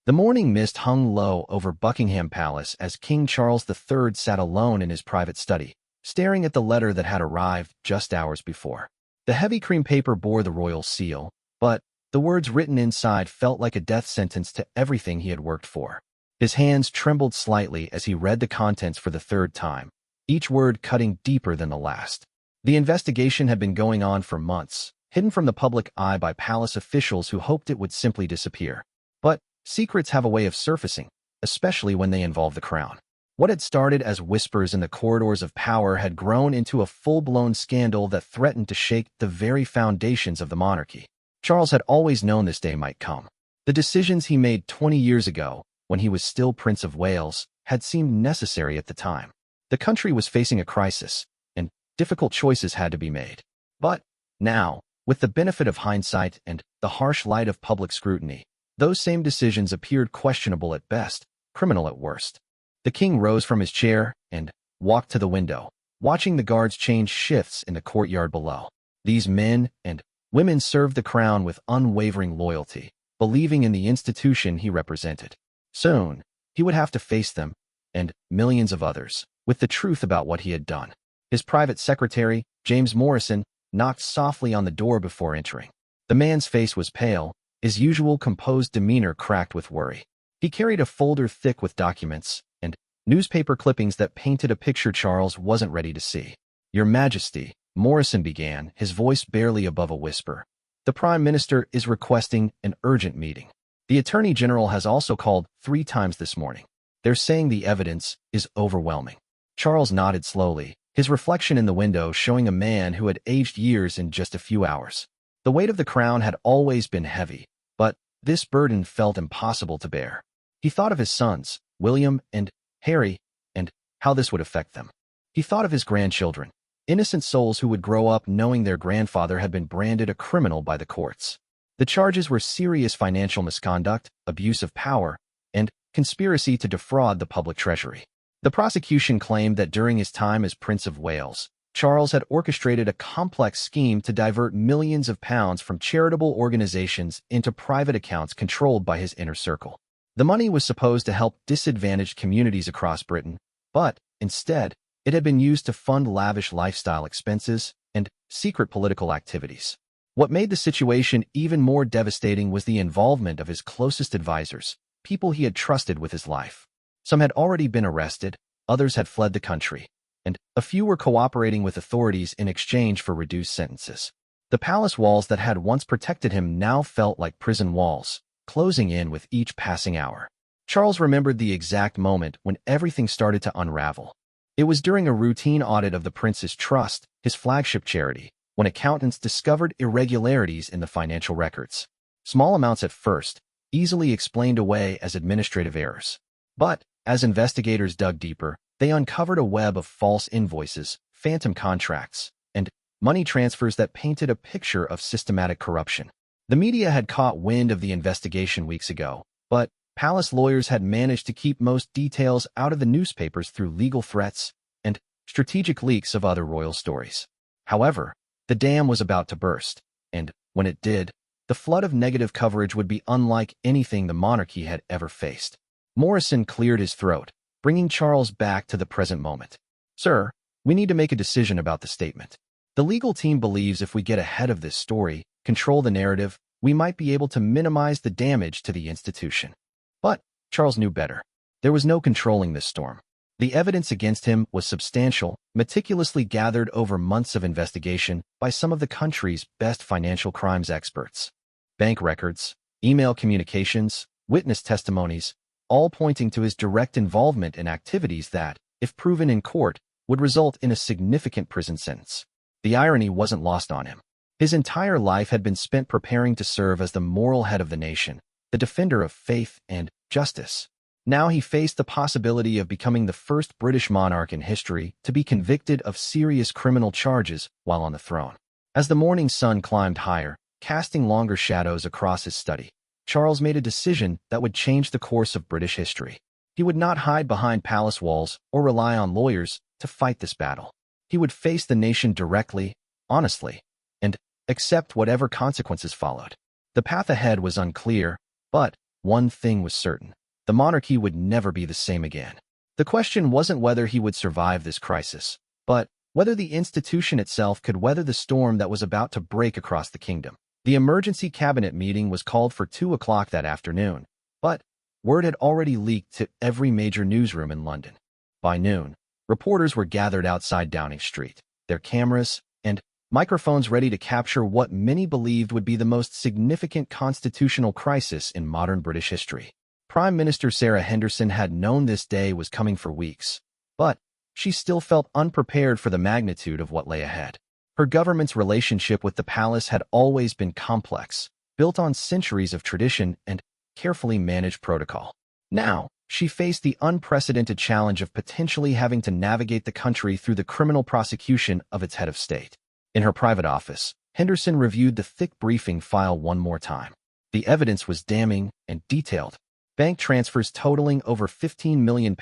The morning mist hung low over Buckingham Palace as King Charles III sat alone in his private study, staring at the letter that had arrived just hours before. The heavy cream paper bore the royal seal, but the words written inside felt like a death sentence to everything he had worked for. His hands trembled slightly as he read the contents for the third time, each word cutting deeper than the last. The investigation had been going on for months, hidden from the public eye by palace officials who hoped it would simply disappear. But secrets have a way of surfacing, especially when they involve the crown. What had started as whispers in the corridors of power had grown into a full-blown scandal that threatened to shake the very foundations of the monarchy. Charles had always known this day might come. The decisions he made 20 years ago, when he was still Prince of Wales, had seemed necessary at the time. The country was facing a crisis, and difficult choices had to be made. But now, with the benefit of hindsight and the harsh light of public scrutiny, those same decisions appeared questionable at best, criminal at worst. The king rose from his chair and walked to the window, watching the guards change shifts in the courtyard below. These men and women served the crown with unwavering loyalty, believing in the institution he represented. Soon, he would have to face them, and millions of others, with the truth about what he had done. His private secretary, James Morrison, knocked softly on the door before entering. The man's face was pale, his usual composed demeanor cracked with worry. He carried a folder thick with documents and newspaper clippings that painted a picture Charles wasn't ready to see. "Your Majesty," Morrison began, his voice barely above a whisper, "the Prime Minister is requesting an urgent meeting. The Attorney General has also called 3 times this morning. They're saying the evidence is overwhelming." Charles nodded slowly, his reflection in the window showing a man who had aged years in just a few hours. The weight of the crown had always been heavy, but this burden felt impossible to bear. He thought of his sons, William and Harry, and how this would affect them. He thought of his grandchildren, innocent souls who would grow up knowing their grandfather had been branded a criminal by the courts. The charges were serious financial misconduct, abuse of power, and conspiracy to defraud the public treasury. The prosecution claimed that during his time as Prince of Wales, Charles had orchestrated a complex scheme to divert millions of pounds from charitable organizations into private accounts controlled by his inner circle. The money was supposed to help disadvantaged communities across Britain, but instead, it had been used to fund lavish lifestyle expenses and secret political activities. What made the situation even more devastating was the involvement of his closest advisors, people he had trusted with his life. Some had already been arrested, others had fled the country, and a few were cooperating with authorities in exchange for reduced sentences. The palace walls that had once protected him now felt like prison walls, closing in with each passing hour. Charles remembered the exact moment when everything started to unravel. It was during a routine audit of the Prince's Trust, his flagship charity, when accountants discovered irregularities in the financial records. Small amounts at first, easily explained away as administrative errors. But as investigators dug deeper, they uncovered a web of false invoices, phantom contracts, and money transfers that painted a picture of systematic corruption. The media had caught wind of the investigation weeks ago, but palace lawyers had managed to keep most details out of the newspapers through legal threats and strategic leaks of other royal stories. However, the dam was about to burst, and when it did, the flood of negative coverage would be unlike anything the monarchy had ever faced. Morrison cleared his throat, bringing Charles back to the present moment. "Sir, we need to make a decision about the statement. The legal team believes if we get ahead of this story, control the narrative, we might be able to minimize the damage to the institution." But Charles knew better. There was no controlling this storm. The evidence against him was substantial, meticulously gathered over months of investigation by some of the country's best financial crimes experts. Bank records, email communications, witness testimonies, all pointing to his direct involvement in activities that, if proven in court, would result in a significant prison sentence. The irony wasn't lost on him. His entire life had been spent preparing to serve as the moral head of the nation, the defender of faith and justice. Now he faced the possibility of becoming the first British monarch in history to be convicted of serious criminal charges while on the throne. As the morning sun climbed higher, casting longer shadows across his study, Charles made a decision that would change the course of British history. He would not hide behind palace walls or rely on lawyers to fight this battle. He would face the nation directly, honestly, and accept whatever consequences followed. The path ahead was unclear, but one thing was certain: the monarchy would never be the same again. The question wasn't whether he would survive this crisis, but whether the institution itself could weather the storm that was about to break across the kingdom. The emergency cabinet meeting was called for 2 o'clock that afternoon, but word had already leaked to every major newsroom in London. By noon, reporters were gathered outside Downing Street, their cameras and microphones ready to capture what many believed would be the most significant constitutional crisis in modern British history. Prime Minister Sarah Henderson had known this day was coming for weeks, but she still felt unprepared for the magnitude of what lay ahead. Her government's relationship with the palace had always been complex, built on centuries of tradition and carefully managed protocol. Now, she faced the unprecedented challenge of potentially having to navigate the country through the criminal prosecution of its head of state. In her private office, Henderson reviewed the thick briefing file one more time. The evidence was damning and detailed. Bank transfers totaling over £15 million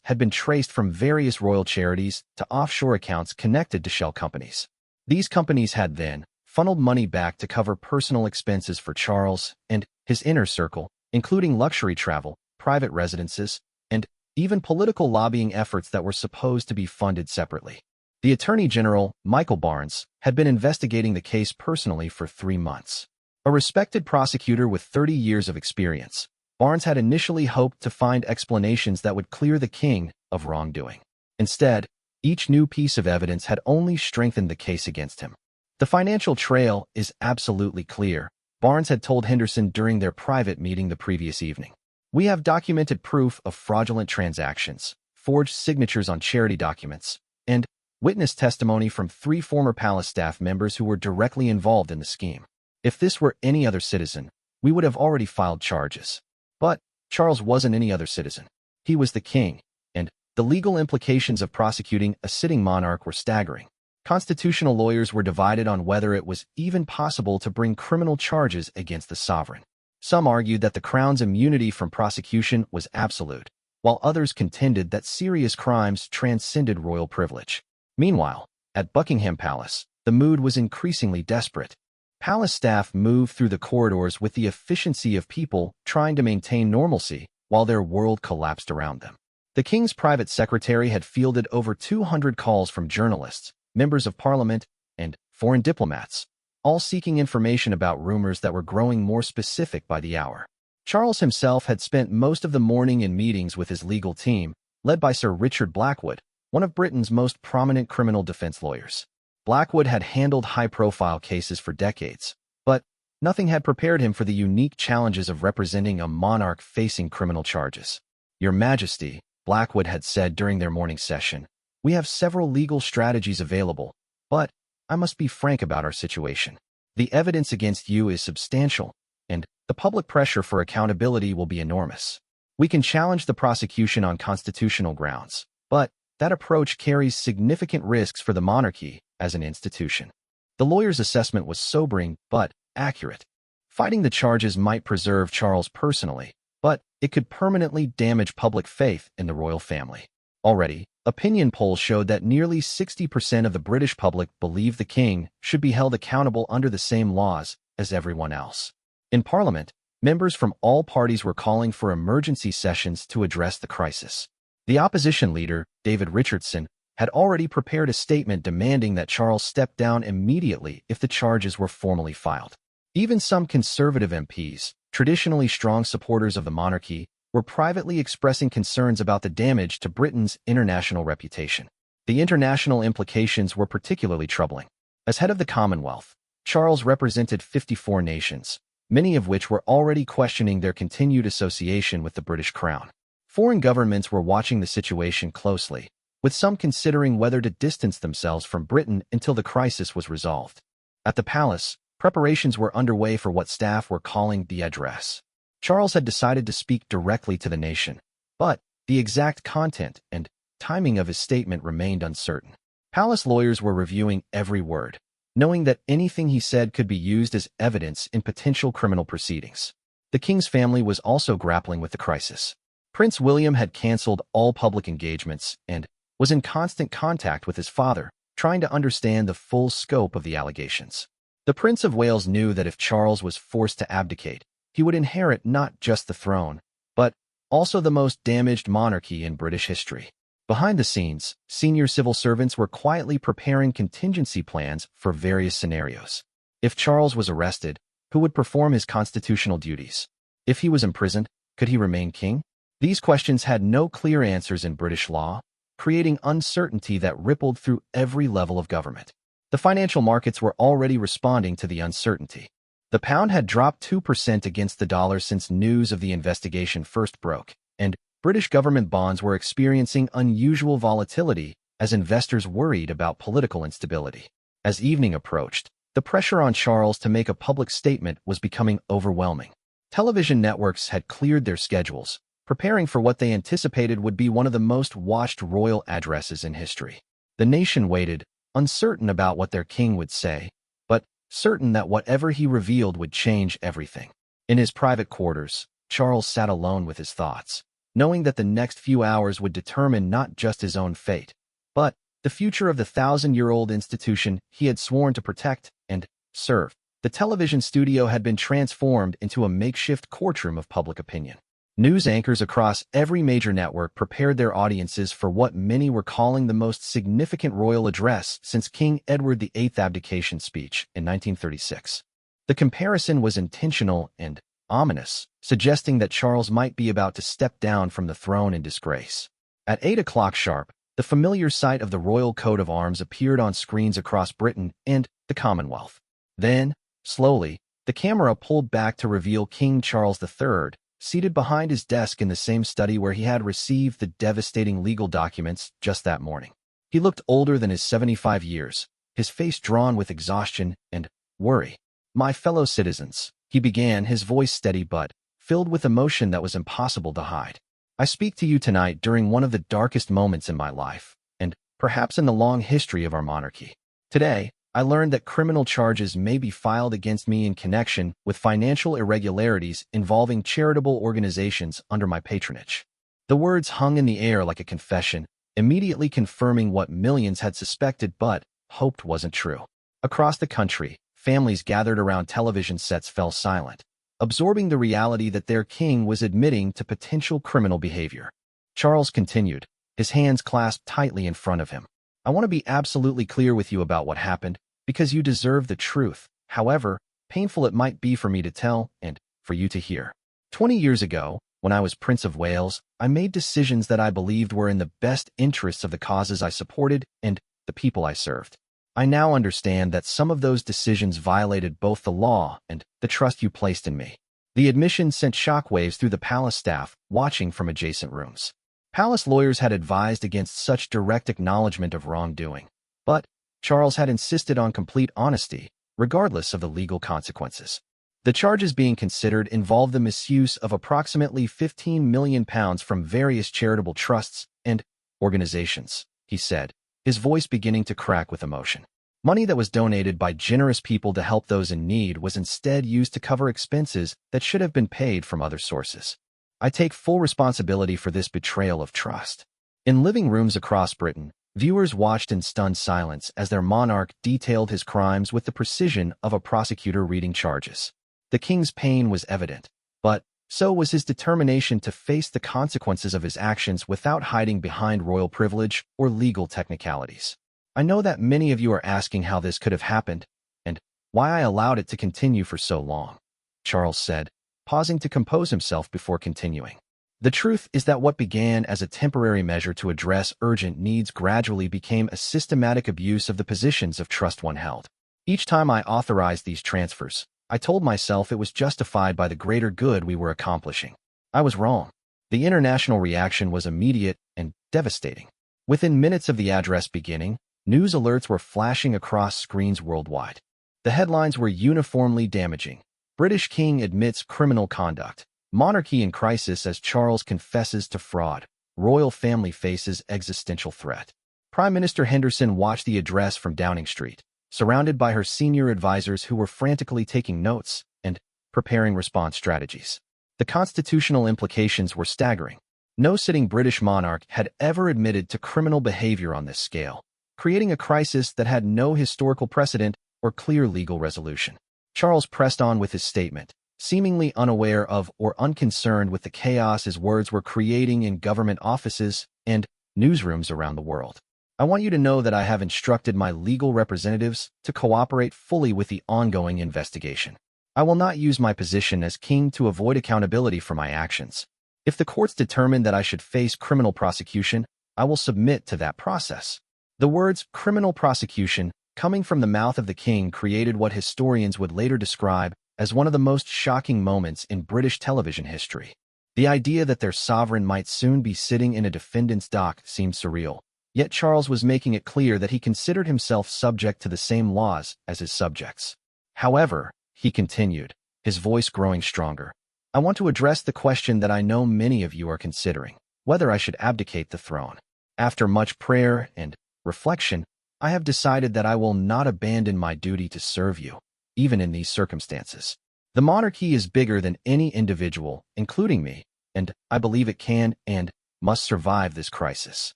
had been traced from various royal charities to offshore accounts connected to shell companies. These companies had then funneled money back to cover personal expenses for Charles and his inner circle, including luxury travel, private residences, and even political lobbying efforts that were supposed to be funded separately. The Attorney General, Michael Barnes, had been investigating the case personally for 3 months. A respected prosecutor with 30 years of experience, Barnes had initially hoped to find explanations that would clear the king of wrongdoing. Instead, each new piece of evidence had only strengthened the case against him. The financial trail is absolutely clear, Barnes had told Henderson during their private meeting the previous evening. We have documented proof of fraudulent transactions, forged signatures on charity documents, and witness testimony from 3 former palace staff members who were directly involved in the scheme. If this were any other citizen, we would have already filed charges. But Charles wasn't any other citizen. He was the king, and the legal implications of prosecuting a sitting monarch were staggering. Constitutional lawyers were divided on whether it was even possible to bring criminal charges against the sovereign. Some argued that the crown's immunity from prosecution was absolute, while others contended that serious crimes transcended royal privilege. Meanwhile, at Buckingham Palace, the mood was increasingly desperate. Palace staff moved through the corridors with the efficiency of people trying to maintain normalcy while their world collapsed around them. The king's private secretary had fielded over 200 calls from journalists, members of parliament, and foreign diplomats, all seeking information about rumors that were growing more specific by the hour. Charles himself had spent most of the morning in meetings with his legal team, led by Sir Richard Blackwood, one of Britain's most prominent criminal defense lawyers. Blackwood had handled high-profile cases for decades, but nothing had prepared him for the unique challenges of representing a monarch facing criminal charges. "Your Majesty," Blackwood had said during their morning session, "we have several legal strategies available, but I must be frank about our situation. The evidence against you is substantial, and the public pressure for accountability will be enormous. We can challenge the prosecution on constitutional grounds, but that approach carries significant risks for the monarchy as an institution." The lawyer's assessment was sobering but accurate. Fighting the charges might preserve Charles personally, but it could permanently damage public faith in the royal family. Already, opinion polls showed that nearly 60% of the British public believed the king should be held accountable under the same laws as everyone else. In Parliament, members from all parties were calling for emergency sessions to address the crisis. The opposition leader, David Richardson, had already prepared a statement demanding that Charles step down immediately if the charges were formally filed. Even some conservative MPs, traditionally strong supporters of the monarchy, were privately expressing concerns about the damage to Britain's international reputation. The international implications were particularly troubling. As head of the Commonwealth, Charles represented 54 nations, many of which were already questioning their continued association with the British Crown. Foreign governments were watching the situation closely, with some considering whether to distance themselves from Britain until the crisis was resolved. At the palace, preparations were underway for what staff were calling the address. Charles had decided to speak directly to the nation, but the exact content and timing of his statement remained uncertain. Palace lawyers were reviewing every word, knowing that anything he said could be used as evidence in potential criminal proceedings. The king's family was also grappling with the crisis. Prince William had cancelled all public engagements and was in constant contact with his father, trying to understand the full scope of the allegations. The Prince of Wales knew that if Charles was forced to abdicate, he would inherit not just the throne, but also the most damaged monarchy in British history. Behind the scenes, senior civil servants were quietly preparing contingency plans for various scenarios. If Charles was arrested, who would perform his constitutional duties? If he was imprisoned, could he remain king? These questions had no clear answers in British law, creating uncertainty that rippled through every level of government. The financial markets were already responding to the uncertainty. The pound had dropped 2% against the dollar since news of the investigation first broke, and British government bonds were experiencing unusual volatility as investors worried about political instability. As evening approached, the pressure on Charles to make a public statement was becoming overwhelming. Television networks had cleared their schedules, preparing for what they anticipated would be one of the most watched royal addresses in history. The nation waited, uncertain about what their king would say, but certain that whatever he revealed would change everything. In his private quarters, Charles sat alone with his thoughts, knowing that the next few hours would determine not just his own fate, but the future of the thousand-year-old institution he had sworn to protect and serve. The television studio had been transformed into a makeshift courtroom of public opinion. News anchors across every major network prepared their audiences for what many were calling the most significant royal address since King Edward VIII's abdication speech in 1936. The comparison was intentional and ominous, suggesting that Charles might be about to step down from the throne in disgrace. At 8 o'clock sharp, the familiar sight of the royal coat of arms appeared on screens across Britain and the Commonwealth. Then, slowly, the camera pulled back to reveal King Charles III, seated behind his desk in the same study where he had received the devastating legal documents just that morning. He looked older than his 75 years, his face drawn with exhaustion and worry. "My fellow citizens," he began, his voice steady but filled with emotion that was impossible to hide. "I speak to you tonight during one of the darkest moments in my life, and perhaps in the long history of our monarchy. Today, I learned that criminal charges may be filed against me in connection with financial irregularities involving charitable organizations under my patronage." The words hung in the air like a confession, immediately confirming what millions had suspected but hoped wasn't true. Across the country, families gathered around television sets fell silent, absorbing the reality that their king was admitting to potential criminal behavior. Charles continued, his hands clasped tightly in front of him. "I want to be absolutely clear with you about what happened, because you deserve the truth, however painful it might be for me to tell and for you to hear. 20 years ago, when I was Prince of Wales, I made decisions that I believed were in the best interests of the causes I supported and the people I served. I now understand that some of those decisions violated both the law and the trust you placed in me." The admission sent shockwaves through the palace staff, watching from adjacent rooms. Palace lawyers had advised against such direct acknowledgement of wrongdoing, but Charles had insisted on complete honesty, regardless of the legal consequences. The charges being considered involved the misuse of approximately £15 million from various charitable trusts and organizations, he said, his voice beginning to crack with emotion. Money that was donated by generous people to help those in need was instead used to cover expenses that should have been paid from other sources. "I take full responsibility for this betrayal of trust." In living rooms across Britain, viewers watched in stunned silence as their monarch detailed his crimes with the precision of a prosecutor reading charges. The king's pain was evident, but so was his determination to face the consequences of his actions without hiding behind royal privilege or legal technicalities. "I know that many of you are asking how this could have happened and why I allowed it to continue for so long," Charles said, pausing to compose himself before continuing. "The truth is that what began as a temporary measure to address urgent needs gradually became a systematic abuse of the positions of trust one held. Each time I authorized these transfers, I told myself it was justified by the greater good we were accomplishing. I was wrong. The international reaction was immediate and devastating. Within minutes of the address beginning, news alerts were flashing across screens worldwide. The headlines were uniformly damaging. British King admits criminal conduct. Monarchy in crisis as Charles confesses to fraud. Royal family faces existential threat. Prime Minister Henderson watched the address from Downing Street, surrounded by her senior advisors who were frantically taking notes and preparing response strategies. The constitutional implications were staggering. No sitting British monarch had ever admitted to criminal behavior on this scale, creating a crisis that had no historical precedent or clear legal resolution. Charles pressed on with his statement, seemingly unaware of or unconcerned with the chaos his words were creating in government offices and newsrooms around the world. I want you to know that I have instructed my legal representatives to cooperate fully with the ongoing investigation. I will not use my position as king to avoid accountability for my actions. If the courts determine that I should face criminal prosecution, I will submit to that process. The words criminal prosecution coming from the mouth of the king created what historians would later describe as one of the most shocking moments in British television history. The idea that their sovereign might soon be sitting in a defendant's dock seemed surreal, yet Charles was making it clear that he considered himself subject to the same laws as his subjects. However, he continued, his voice growing stronger, I want to address the question that I know many of you are considering, whether I should abdicate the throne. After much prayer and reflection, I have decided that I will not abandon my duty to serve you, even in these circumstances. The monarchy is bigger than any individual, including me, and I believe it can and must survive this crisis.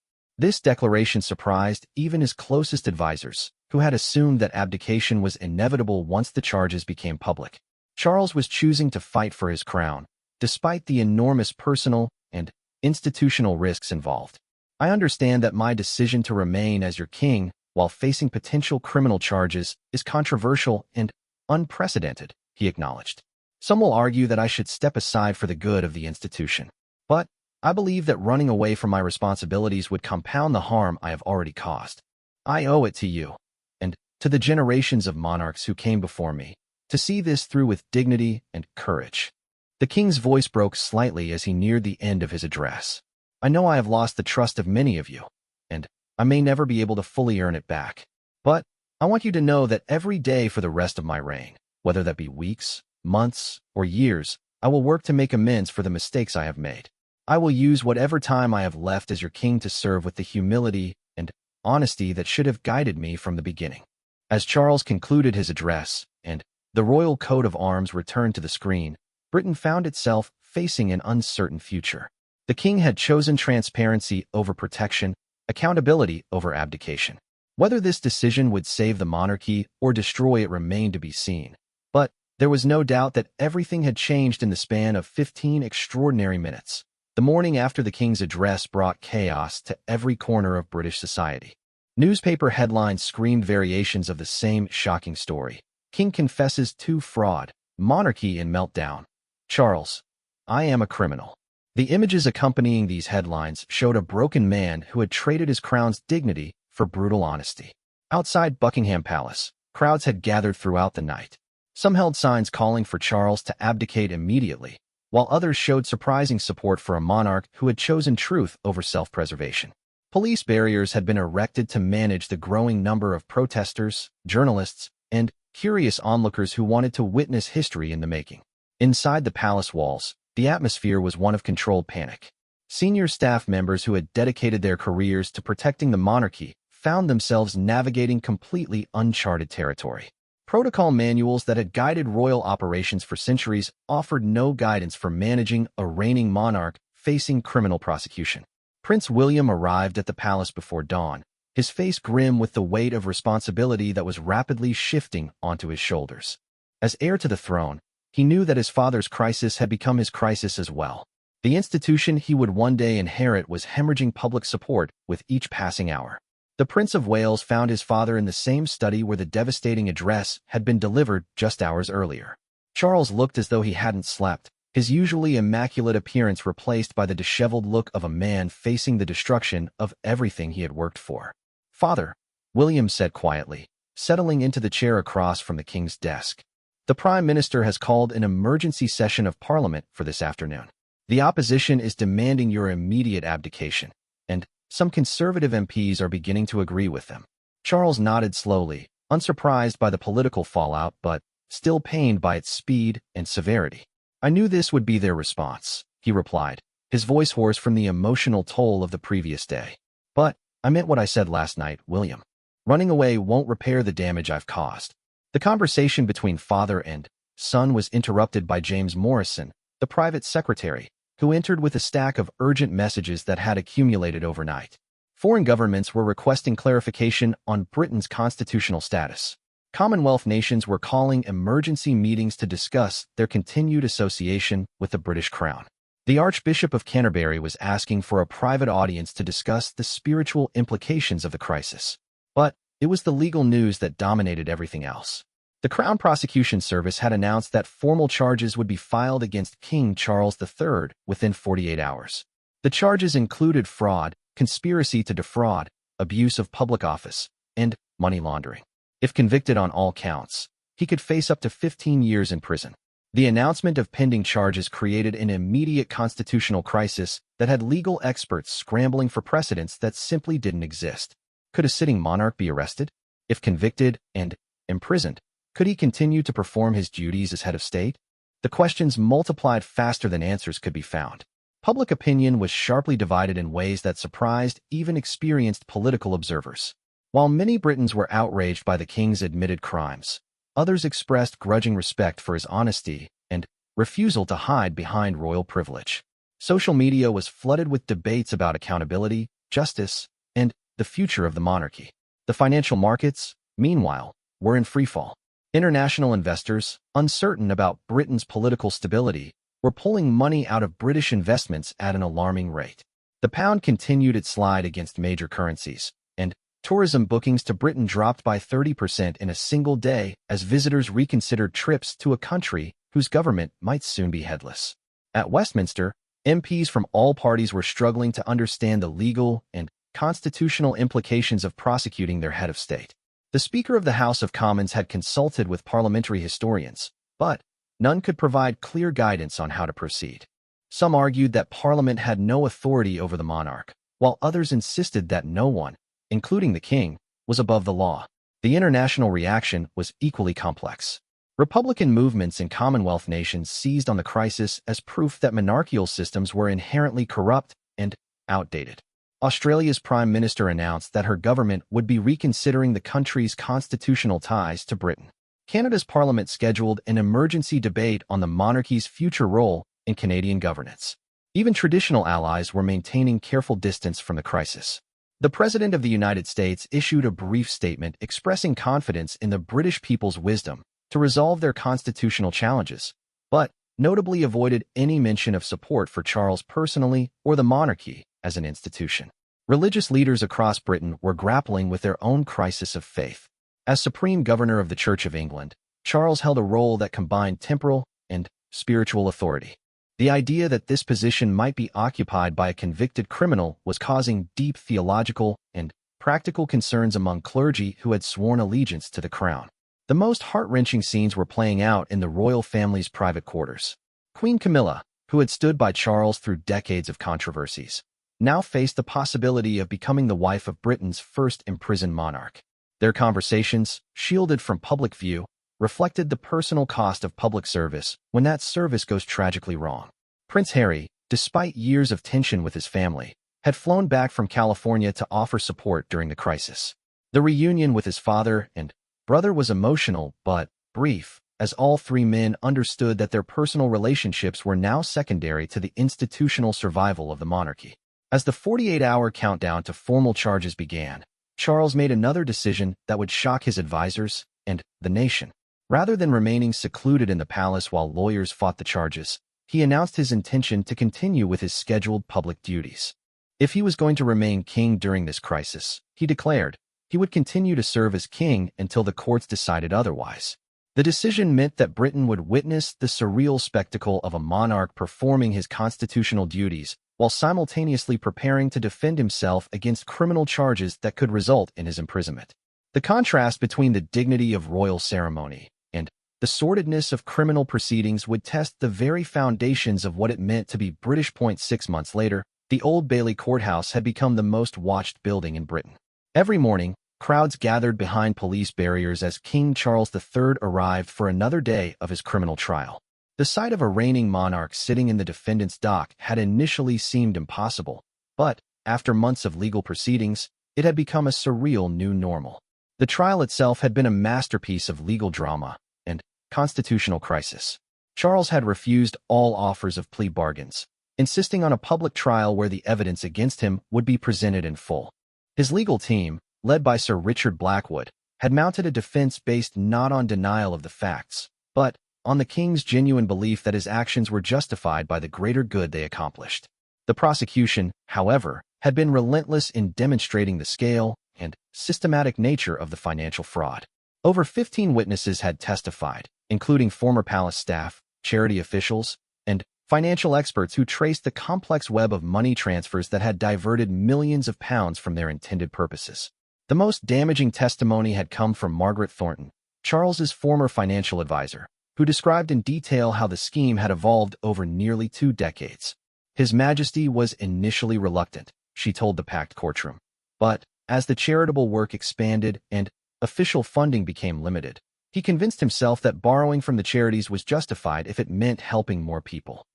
This declaration surprised even his closest advisors, who had assumed that abdication was inevitable once the charges became public. Charles was choosing to fight for his crown, despite the enormous personal and institutional risks involved. I understand that my decision to remain as your king while facing potential criminal charges is controversial and unprecedented, he acknowledged. Some will argue that I should step aside for the good of the institution. But I believe that running away from my responsibilities would compound the harm I have already caused. I owe it to you, and to the generations of monarchs who came before me, to see this through with dignity and courage. The king's voice broke slightly as he neared the end of his address. I know I have lost the trust of many of you, and I may never be able to fully earn it back. But I want you to know that every day for the rest of my reign, whether that be weeks, months, or years, I will work to make amends for the mistakes I have made. I will use whatever time I have left as your king to serve with the humility and honesty that should have guided me from the beginning. As Charles concluded his address, and the royal coat of arms returned to the screen, Britain found itself facing an uncertain future. The king had chosen transparency over protection, accountability over abdication. Whether this decision would save the monarchy or destroy it remained to be seen. But there was no doubt that everything had changed in the span of 15 extraordinary minutes. The morning after the king's address brought chaos to every corner of British society. Newspaper headlines screamed variations of the same shocking story. King confesses to fraud, monarchy in meltdown. Charles, I am a criminal. The images accompanying these headlines showed a broken man who had traded his crown's dignity for brutal honesty. Outside Buckingham Palace, crowds had gathered throughout the night. Some held signs calling for Charles to abdicate immediately, while others showed surprising support for a monarch who had chosen truth over self-preservation. Police barriers had been erected to manage the growing number of protesters, journalists, and curious onlookers who wanted to witness history in the making. Inside the palace walls, the atmosphere was one of controlled panic. Senior staff members who had dedicated their careers to protecting the monarchy found themselves navigating completely uncharted territory. Protocol manuals that had guided royal operations for centuries offered no guidance for managing a reigning monarch facing criminal prosecution. Prince William arrived at the palace before dawn, his face grim with the weight of responsibility that was rapidly shifting onto his shoulders. As heir to the throne, he knew that his father's crisis had become his crisis as well. The institution he would one day inherit was hemorrhaging public support with each passing hour. The Prince of Wales found his father in the same study where the devastating address had been delivered just hours earlier. Charles looked as though he hadn't slept, his usually immaculate appearance replaced by the disheveled look of a man facing the destruction of everything he had worked for. "Father," William said quietly, settling into the chair across from the king's desk. "The Prime Minister has called an emergency session of Parliament for this afternoon. The opposition is demanding your immediate abdication, and some conservative MPs are beginning to agree with them." Charles nodded slowly, unsurprised by the political fallout but still pained by its speed and severity. "I knew this would be their response," he replied, his voice hoarse from the emotional toll of the previous day. "But I meant what I said last night, William. Running away won't repair the damage I've caused." The conversation between father and son was interrupted by James Morrison, the private secretary, who entered with a stack of urgent messages that had accumulated overnight. Foreign governments were requesting clarification on Britain's constitutional status. Commonwealth nations were calling emergency meetings to discuss their continued association with the British Crown. The Archbishop of Canterbury was asking for a private audience to discuss the spiritual implications of the crisis. But it was the legal news that dominated everything else. The Crown Prosecution Service had announced that formal charges would be filed against King Charles III within 48 hours. The charges included fraud, conspiracy to defraud, abuse of public office, and money laundering. If convicted on all counts, he could face up to 15 years in prison. The announcement of pending charges created an immediate constitutional crisis that had legal experts scrambling for precedents that simply didn't exist. Could a sitting monarch be arrested? If convicted and imprisoned, could he continue to perform his duties as head of state? The questions multiplied faster than answers could be found. Public opinion was sharply divided in ways that surprised even experienced political observers. While many Britons were outraged by the king's admitted crimes, others expressed grudging respect for his honesty and refusal to hide behind royal privilege. Social media was flooded with debates about accountability, justice, and the future of the monarchy. The financial markets, meanwhile, were in freefall. International investors, uncertain about Britain's political stability, were pulling money out of British investments at an alarming rate. The pound continued its slide against major currencies, and tourism bookings to Britain dropped by 30% in a single day as visitors reconsidered trips to a country whose government might soon be headless. At Westminster, MPs from all parties were struggling to understand the legal and constitutional implications of prosecuting their head of state. The Speaker of the House of Commons had consulted with parliamentary historians, but none could provide clear guidance on how to proceed. Some argued that Parliament had no authority over the monarch, while others insisted that no one, including the king, was above the law. The international reaction was equally complex. Republican movements in Commonwealth nations seized on the crisis as proof that monarchical systems were inherently corrupt and outdated. Australia's Prime Minister announced that her government would be reconsidering the country's constitutional ties to Britain. Canada's Parliament scheduled an emergency debate on the monarchy's future role in Canadian governance. Even traditional allies were maintaining careful distance from the crisis. The President of the United States issued a brief statement expressing confidence in the British people's wisdom to resolve their constitutional challenges, but notably avoided any mention of support for Charles personally or the monarchy as an institution. Religious leaders across Britain were grappling with their own crisis of faith. As Supreme Governor of the Church of England, Charles held a role that combined temporal and spiritual authority. The idea that this position might be occupied by a convicted criminal was causing deep theological and practical concerns among clergy who had sworn allegiance to the crown. The most heart-wrenching scenes were playing out in the royal family's private quarters. Queen Camilla, who had stood by Charles through decades of controversies, now faced the possibility of becoming the wife of Britain's first imprisoned monarch. Their conversations, shielded from public view, reflected the personal cost of public service when that service goes tragically wrong. Prince Harry, despite years of tension with his family, had flown back from California to offer support during the crisis. The reunion with his father and brother was emotional but brief, as all three men understood that their personal relationships were now secondary to the institutional survival of the monarchy. As the 48-hour countdown to formal charges began, Charles made another decision that would shock his advisors and the nation. Rather than remaining secluded in the palace while lawyers fought the charges, he announced his intention to continue with his scheduled public duties. If he was going to remain king during this crisis, he declared, he would continue to serve as king until the courts decided otherwise. The decision meant that Britain would witness the surreal spectacle of a monarch performing his constitutional duties while simultaneously preparing to defend himself against criminal charges that could result in his imprisonment. The contrast between the dignity of royal ceremony and the sordidness of criminal proceedings would test the very foundations of what it meant to be British. 6 months later, the Old Bailey Courthouse had become the most watched building in Britain. Every morning, crowds gathered behind police barriers as King Charles III arrived for another day of his criminal trial. The sight of a reigning monarch sitting in the defendant's dock had initially seemed impossible, but, after months of legal proceedings, it had become a surreal new normal. The trial itself had been a masterpiece of legal drama and constitutional crisis. Charles had refused all offers of plea bargains, insisting on a public trial where the evidence against him would be presented in full. His legal team, led by Sir Richard Blackwood, had mounted a defense based not on denial of the facts, but on the king's genuine belief that his actions were justified by the greater good they accomplished. The prosecution, however, had been relentless in demonstrating the scale and systematic nature of the financial fraud. Over 15 witnesses had testified, including former palace staff, charity officials, and financial experts who traced the complex web of money transfers that had diverted millions of pounds from their intended purposes. The most damaging testimony had come from Margaret Thornton, Charles's former financial advisor, who described in detail how the scheme had evolved over nearly 2 decades. His Majesty was initially reluctant, she told the packed courtroom. But as the charitable work expanded and official funding became limited, he convinced himself that borrowing from the charities was justified if it meant helping more people.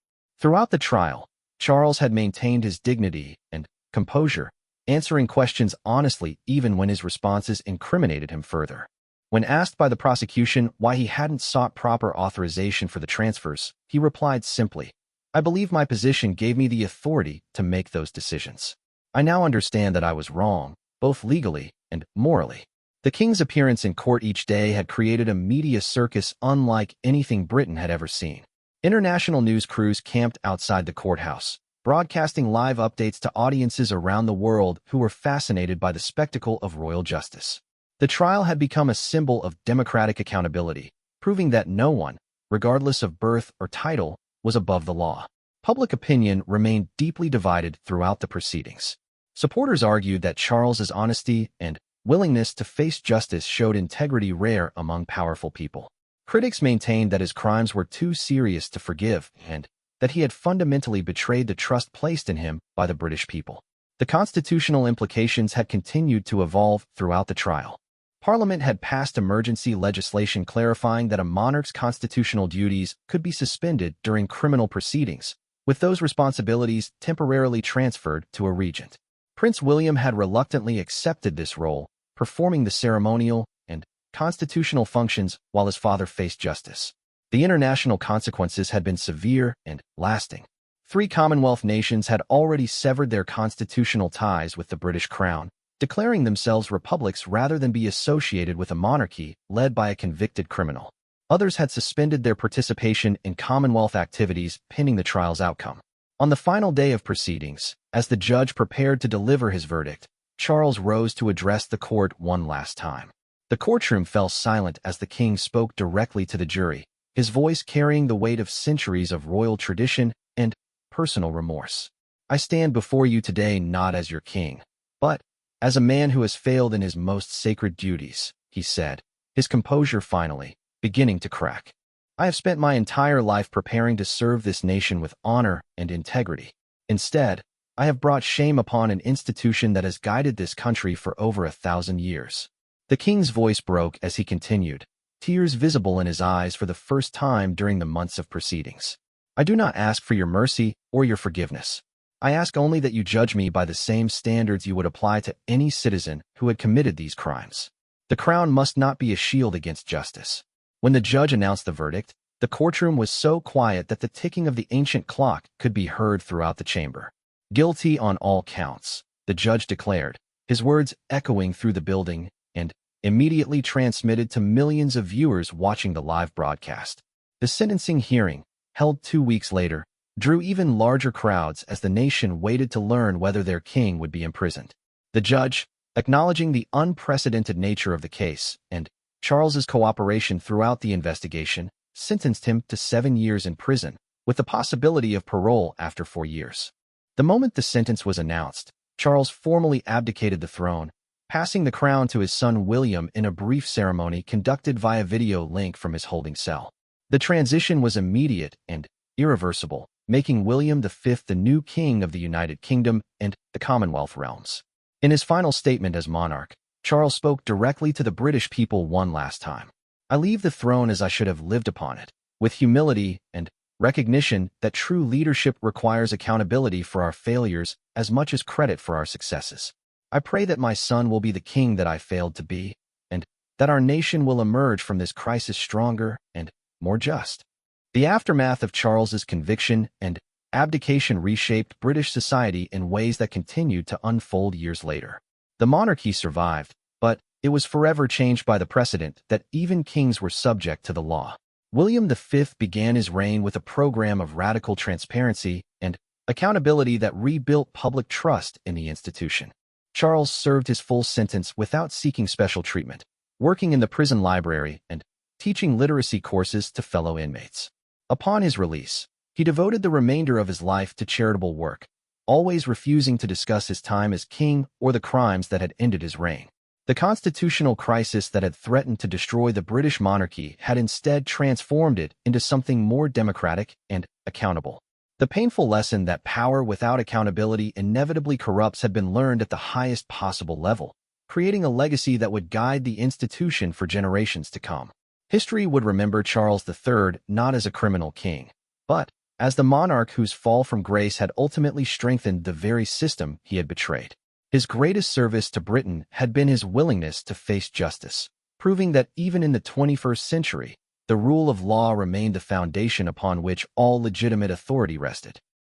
Throughout the trial, Charles had maintained his dignity and composure, answering questions honestly even when his responses incriminated him further. When asked by the prosecution why he hadn't sought proper authorization for the transfers, he replied simply, "I believe my position gave me the authority to make those decisions. I now understand that I was wrong, both legally and morally." The king's appearance in court each day had created a media circus unlike anything Britain had ever seen. International news crews camped outside the courthouse, broadcasting live updates to audiences around the world who were fascinated by the spectacle of royal justice. The trial had become a symbol of democratic accountability, proving that no one, regardless of birth or title, was above the law. Public opinion remained deeply divided throughout the proceedings. Supporters argued that Charles's honesty and willingness to face justice showed integrity rare among powerful people. Critics maintained that his crimes were too serious to forgive and that he had fundamentally betrayed the trust placed in him by the British people. The constitutional implications had continued to evolve throughout the trial. Parliament had passed emergency legislation clarifying that a monarch's constitutional duties could be suspended during criminal proceedings, with those responsibilities temporarily transferred to a regent. Prince William had reluctantly accepted this role, performing the ceremonial and constitutional functions while his father faced justice. The international consequences had been severe and lasting. 3 Commonwealth nations had already severed their constitutional ties with the British Crown, declaring themselves republics rather than be associated with a monarchy led by a convicted criminal. Others had suspended their participation in Commonwealth activities pending the trial's outcome. On the final day of proceedings, as the judge prepared to deliver his verdict, Charles rose to address the court one last time. The courtroom fell silent as the king spoke directly to the jury, his voice carrying the weight of centuries of royal tradition and personal remorse. "I stand before you today not as your king, but as a man who has failed in his most sacred duties," he said, his composure finally beginning to crack. "I have spent my entire life preparing to serve this nation with honor and integrity. Instead, I have brought shame upon an institution that has guided this country for over 1,000 years. The king's voice broke as he continued, tears visible in his eyes for the first time during the months of proceedings. "I do not ask for your mercy or your forgiveness. I ask only that you judge me by the same standards you would apply to any citizen who had committed these crimes. The crown must not be a shield against justice." When the judge announced the verdict, the courtroom was so quiet that the ticking of the ancient clock could be heard throughout the chamber. "Guilty on all counts," the judge declared, his words echoing through the building and immediately transmitted to millions of viewers watching the live broadcast. The sentencing hearing, held 2 weeks later, drew even larger crowds as the nation waited to learn whether their king would be imprisoned. The judge, acknowledging the unprecedented nature of the case and Charles's cooperation throughout the investigation, sentenced him to 7 years in prison, with the possibility of parole after 4 years. The moment the sentence was announced, Charles formally abdicated the throne, passing the crown to his son William in a brief ceremony conducted via video link from his holding cell. The transition was immediate and irreversible, making William V the new king of the United Kingdom and the Commonwealth realms. In his final statement as monarch, Charles spoke directly to the British people one last time. "I leave the throne as I should have lived upon it, with humility and recognition that true leadership requires accountability for our failures as much as credit for our successes. I pray that my son will be the king that I failed to be, and that our nation will emerge from this crisis stronger and more just." The aftermath of Charles's conviction and abdication reshaped British society in ways that continued to unfold years later. The monarchy survived, but it was forever changed by the precedent that even kings were subject to the law. William V began his reign with a program of radical transparency and accountability that rebuilt public trust in the institution. Charles served his full sentence without seeking special treatment, working in the prison library and teaching literacy courses to fellow inmates. Upon his release, he devoted the remainder of his life to charitable work, always refusing to discuss his time as king or the crimes that had ended his reign. The constitutional crisis that had threatened to destroy the British monarchy had instead transformed it into something more democratic and accountable. The painful lesson that power without accountability inevitably corrupts had been learned at the highest possible level, creating a legacy that would guide the institution for generations to come. History would remember Charles III not as a criminal king, but as the monarch whose fall from grace had ultimately strengthened the very system he had betrayed. His greatest service to Britain had been his willingness to face justice, proving that even in the 21st century, the rule of law remained the foundation upon which all legitimate authority rested.